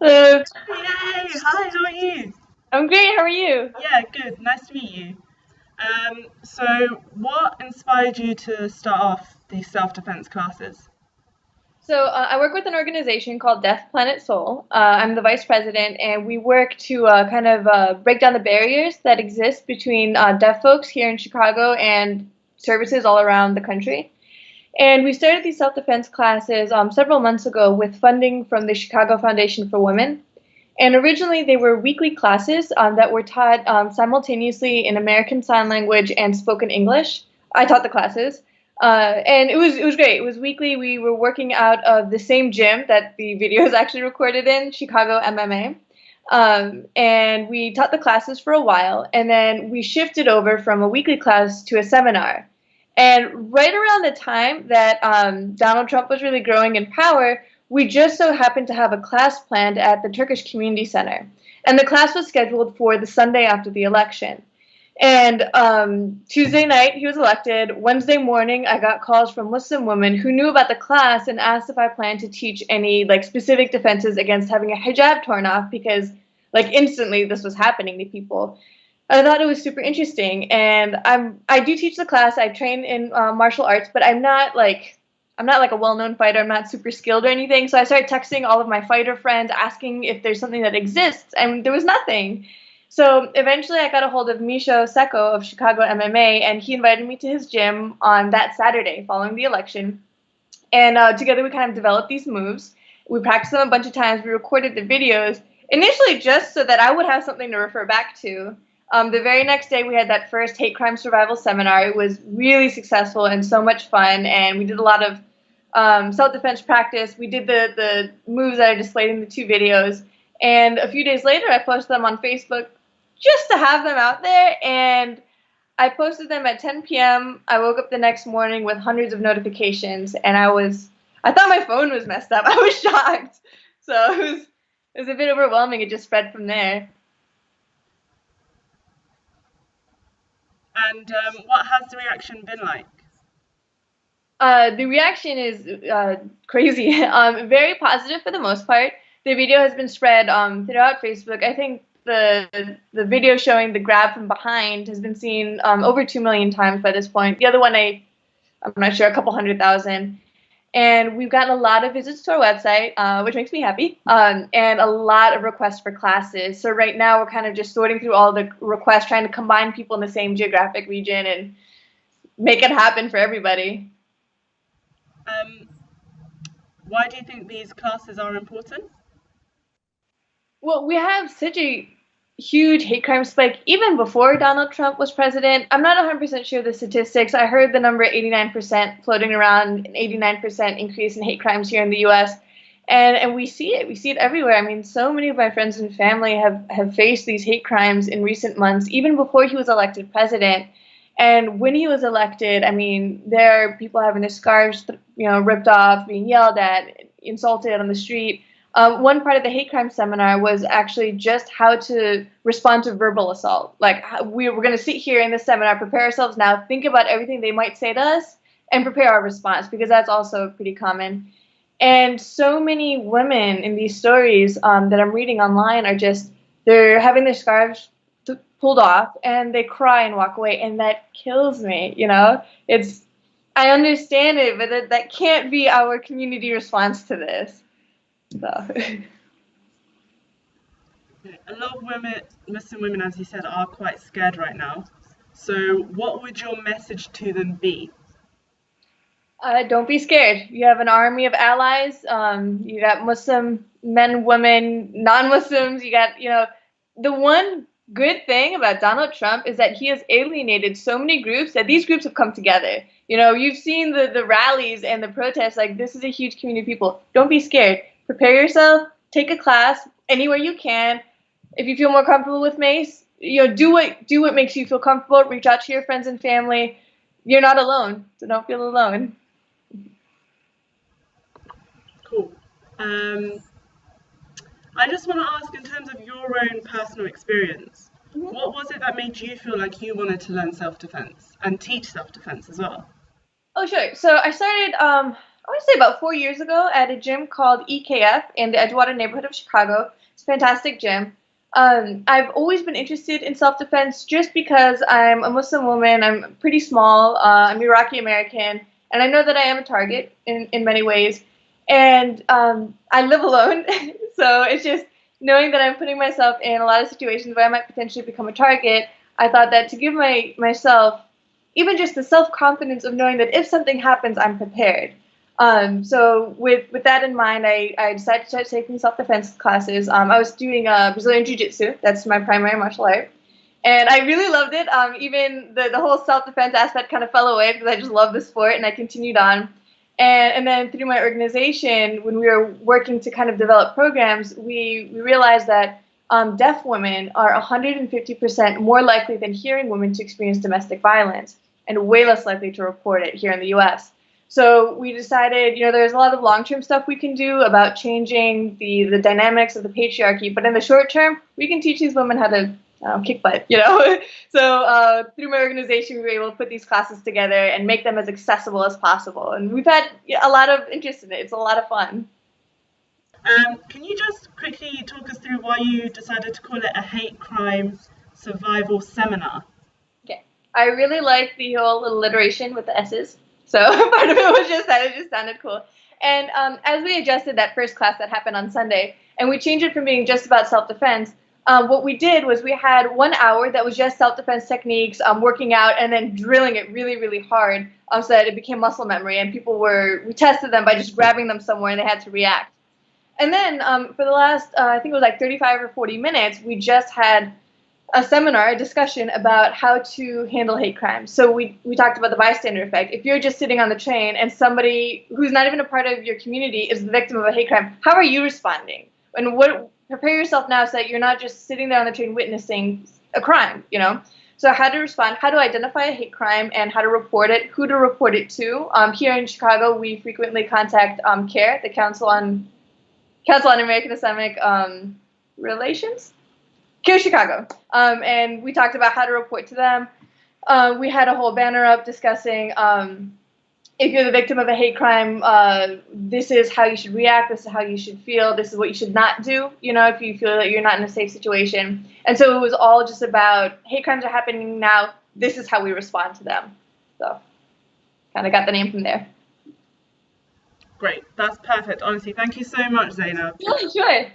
Hello. Yay! Hi, how are you? I'm great. How are you? Yeah, good. Nice to meet you. So what inspired you to start off these self-defense classes? I work with an organization called Deaf Planet Soul. I'm the vice president, and we work to break down the barriers that exist between deaf folks here in Chicago and services all around the country. And we started these self-defense classes several months ago with funding from the Chicago Foundation for Women. And originally, they were weekly classes that were taught simultaneously in American Sign Language and spoken English. I taught the classes, and it was great. It was weekly. We were working out of the same gym that the video is actually recorded in, Chicago MMA. And we taught the classes for a while, and then we shifted over from a weekly class to a seminar. And right around the time that Donald Trump was really growing in power, we just so happened to have a class planned at the Turkish Community Center. And the class was scheduled for the Sunday after the election. And Tuesday night, he was elected. Wednesday morning, I got calls from Muslim women who knew about the class and asked if I planned to teach any like specific defenses against having a hijab torn off because like instantly this was happening to people. I thought it was super interesting, and I do teach the class. I train in martial arts, but I'm not like a well-known fighter. I'm not super skilled or anything. So I started texting all of my fighter friends, asking if there's something that exists, and there was nothing. So eventually, I got a hold of Misho Seko of Chicago MMA, and he invited me to his gym on that Saturday following the election. And together, we kind of developed these moves. We practiced them a bunch of times. We recorded the videos initially just so that I would have something to refer back to. The very next day, we had that first hate crime survival seminar. It was really successful and so much fun, and we did a lot of self-defense practice. We did the moves that I displayed in the two videos, and a few days later, I posted them on Facebook just to have them out there, and I posted them at 10 p.m. I woke up the next morning with hundreds of notifications, and I thought my phone was messed up. I was shocked. So it was a bit overwhelming. It just spread from there. And what has the reaction been like? The reaction is crazy. Very positive for the most part. The video has been spread throughout Facebook. I think the video showing the grab from behind has been seen over 2 million times by this point. The other one, I'm not sure, a couple 100,000. And we've gotten a lot of visits to our website, which makes me happy, and a lot of requests for classes. So right now we're kind of just sorting through all the requests, trying to combine people in the same geographic region and make it happen for everybody. Um, why do you think these classes are important? Well, we have such a huge hate crime spike even before Donald Trump was president. I'm not 100% sure of the statistics. I heard the number 89% floating around, an 89% increase in hate crimes here in the US. And we see it. We see it everywhere. I mean, so many of my friends and family have faced these hate crimes in recent months, even before he was elected president. And when he was elected, I mean, there are people having their scarves, ripped off, being yelled at, insulted on the street. One part of the hate crime seminar was actually just how to respond to verbal assault. Like we're going to sit here in this seminar, prepare ourselves now, think about everything they might say to us, and prepare our response because that's also pretty common. And so many women in these stories that I'm reading online are just they're having their scarves pulled off and they cry and walk away, and that kills me. It's I understand it, but that can't be our community response to this. So. A lot of women, Muslim women, as you said, are quite scared right now. So what would your message to them be? Don't be scared. You have an army of allies. You got Muslim men, women, non-Muslims. You got, the one good thing about Donald Trump is that he has alienated so many groups that these groups have come together. You've seen the rallies and the protests. Like, this is a huge community of people. Don't be scared. Prepare yourself. Take a class anywhere you can. If you feel more comfortable with mace, do what makes you feel comfortable. Reach out to your friends and family. You're not alone, so don't feel alone. Cool. I just want to ask, in terms of your own personal experience, what was it that made you feel like you wanted to learn self-defense and teach self-defense as well? Oh, sure. So I started I want to say about 4 years ago at a gym called EKF in the Edgewater neighborhood of Chicago. It's a fantastic gym. I've always been interested in self-defense just because I'm a Muslim woman. I'm pretty small. I'm Iraqi American, and I know that I am a target in many ways. And I live alone, so it's just knowing that I'm putting myself in a lot of situations where I might potentially become a target. I thought that to give myself even just the self-confidence of knowing that if something happens, I'm prepared. So with that in mind, I decided to start taking self-defense classes. I was doing Brazilian Jiu-Jitsu. That's my primary martial art. And I really loved it. Even the whole self-defense aspect kind of fell away because I just love the sport and I continued on. And then through my organization, when we were working to kind of develop programs, we realized that deaf women are 150% more likely than hearing women to experience domestic violence and way less likely to report it here in the U.S. So we decided, there's a lot of long-term stuff we can do about changing the dynamics of the patriarchy, but in the short term, we can teach these women how to kick butt. So through my organization, we were able to put these classes together and make them as accessible as possible. And we've had a lot of interest in it. It's a lot of fun. Can you just quickly talk us through why you decided to call it a hate crime survival seminar? Okay. I really like the whole alliteration with the S's. So part of it was just that it just sounded cool. And as we adjusted that first class that happened on Sunday, and we changed it from being just about self-defense, what we did was we had 1 hour that was just self-defense techniques, working out, and then drilling it really, really hard so that it became muscle memory. And we tested them by just grabbing them somewhere, and they had to react. And then for the last, I think it was like 35 or 40 minutes, we just had a seminar, a discussion about how to handle hate crimes. So we talked about the bystander effect. If you're just sitting on the train and somebody who's not even a part of your community is the victim of a hate crime, how are you responding? And prepare yourself now so that you're not just sitting there on the train witnessing a crime. So how to respond, how to identify a hate crime, and how to report it, who to report it to. Here in Chicago, we frequently contact CARE, the Council on American Islamic Relations. CARE Chicago. And we talked about how to report to them. We had a whole banner up discussing if you're the victim of a hate crime, this is how you should react, this is how you should feel, this is what you should not do, if you feel that you're not in a safe situation. And so it was all just about hate crimes are happening now, this is how we respond to them. So kind of got the name from there. Great, that's perfect. Honestly, thank you so much, Zainab. Yeah, sure.